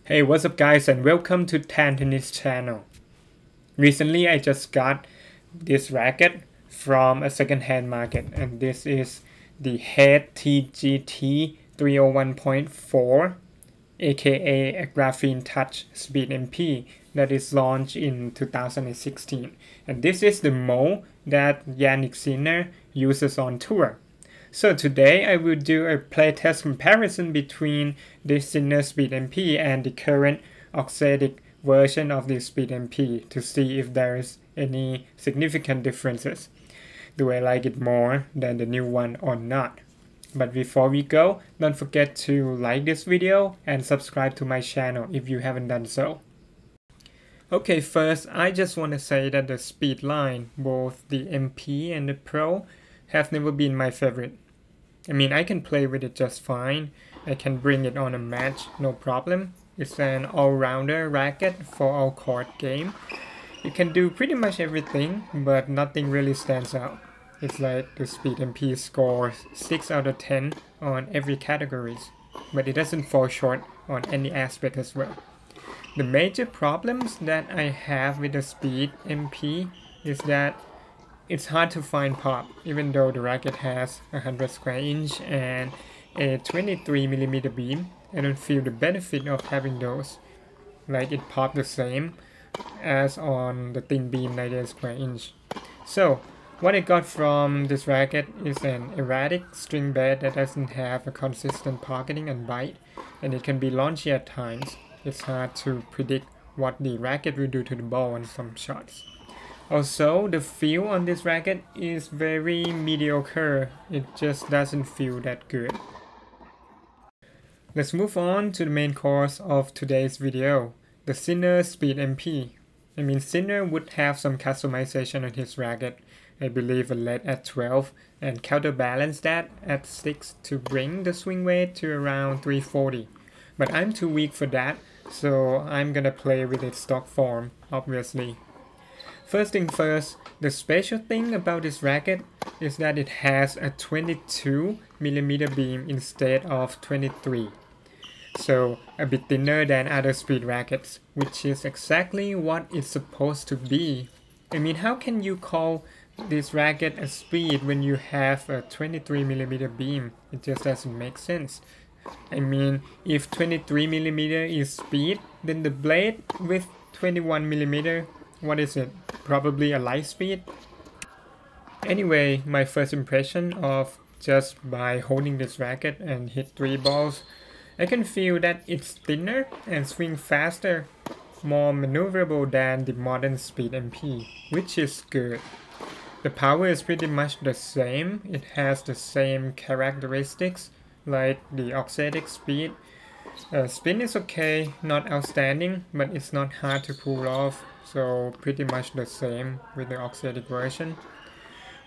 Hey, what's up guys, and welcome to Tantonist channel. Recently I just got this racket from a second-hand market, and this is the Head TGT301.4 aka a Graphene Touch Speed MP that is launched in 2016, and this is the mold that Jannik uses on tour. So today I will do a playtest comparison between this Speed MP and the current Auxetic version of the Speed MP to see if there is any significant differences. Do I like it more than the new one or not? But before we go, don't forget to like this video and subscribe to my channel if you haven't done so. Okay, first I just want to say that the speed line, both the MP and the Pro, have never been my favorite. I mean, I can play with it just fine. I can bring it on a match, no problem. It's an all-rounder racket for all court game. You can do pretty much everything, but nothing really stands out. It's like the Speed MP scores 6 out of 10 on every categories, but it doesn't fall short on any aspect as well. The major problems that I have with the Speed MP is that it's hard to find pop, even though the racket has 100 square inch and a 23mm beam. I don't feel the benefit of having those. Like it popped the same as on the thin beam 98 square inch. So what I got from this racket is an erratic string bed that doesn't have a consistent pocketing and bite, and it can be launchy at times. It's hard to predict what the racket will do to the ball on some shots. Also, the feel on this racket is very mediocre. It just doesn't feel that good. Let's move on to the main course of today's video, the Speed MP. I mean, Sinner would have some customization on his racket. I believe a lead at 12 and counterbalance that at 6 to bring the swing weight to around 340. But I'm too weak for that, so I'm gonna play with its stock form, obviously. First thing first, the special thing about this racket is that it has a 22mm beam instead of 23. So a bit thinner than other speed rackets, which is exactly what it's supposed to be. I mean, how can you call this racket a speed when you have a 23mm beam? It just doesn't make sense. I mean, if 23mm is speed, then the blade with 21mm, what is it? Probably a light speed? Anyway, my first impression of just by holding this racket and hit 3 balls, I can feel that it's thinner and swing faster, more maneuverable than the modern Speed MP, which is good. The power is pretty much the same. It has the same characteristics like the Auxetic Speed. Spin is okay, not outstanding, but it's not hard to pull off, so pretty much the same with the Auxetic version.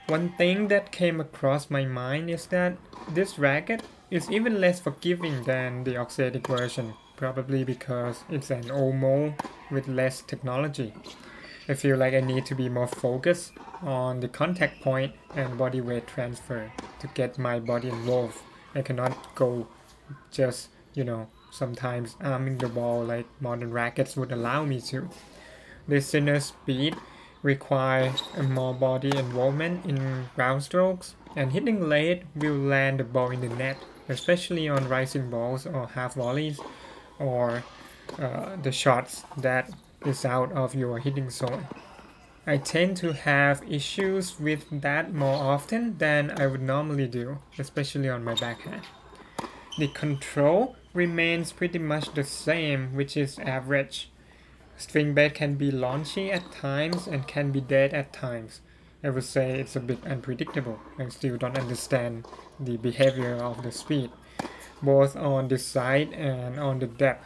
One thing that came across my mind is that this racket is even less forgiving than the Auxetic version, probably because it's an old mold with less technology. I feel like I need to be more focused on the contact point and body weight transfer to get my body involved. I cannot go just, sometimes arming the ball like modern rackets would allow me to. This speed requires a more body involvement in ground strokes, and hitting late will land the ball in the net, especially on rising balls or half volleys, or the shots that is out of your hitting zone. I tend to have issues with that more often than I would normally do, especially on my backhand. The control remains pretty much the same, which is average. String bed can be launchy at times and can be dead at times. I would say it's a bit unpredictable. I still don't understand the behavior of the speed, both on the side and on the depth.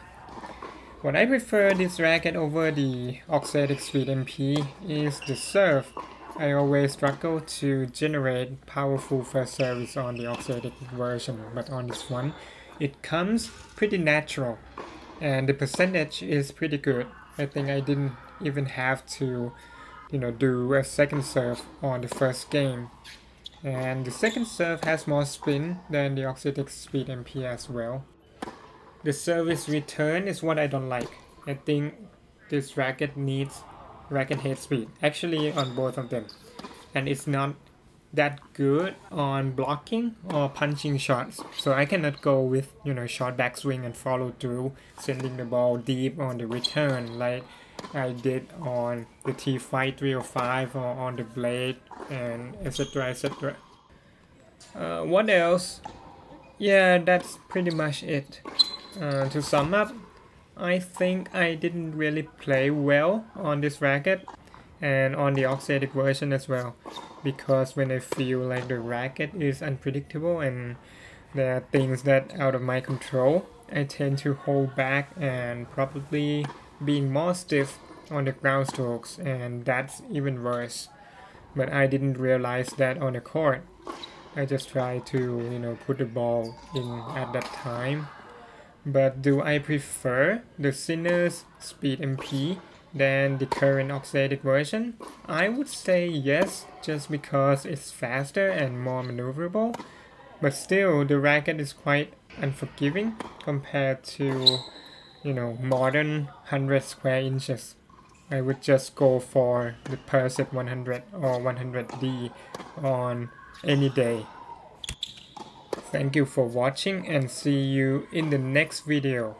What I prefer this racket over the Auxetic Speed MP is the serve. I always struggle to generate powerful first service on the Auxetic version, but on this one, it comes pretty natural, and the percentage is pretty good. I think I didn't even have to, do a second serve on the first game. And the second serve has more spin than the Auxetic Speed MP as well. The service return is what I don't like. I think this racket needs racket head speed, actually on both of them, and it's not that good on blocking or punching shots, so I cannot go with short backswing and follow through, sending the ball deep on the return like I did on the T-Fight 305 or on the Blade, and etc etc. What else? Yeah, that's pretty much it. To sum up, I think I didn't really play well on this racket and on the Auxetic version as well, because when I feel like the racket is unpredictable and there are things that out of my control, I tend to hold back and probably being more stiff on the ground strokes, and that's even worse. But I didn't realize that on the court. I just try to put the ball in at that time. But do I prefer the Sinner's Speed MP than the current Auxetic version? I would say yes, just because it's faster and more maneuverable. But still, the racket is quite unforgiving compared to, modern 100 square inches. I would just go for the Perset 100 or 100D on any day. Thank you for watching and see you in the next video.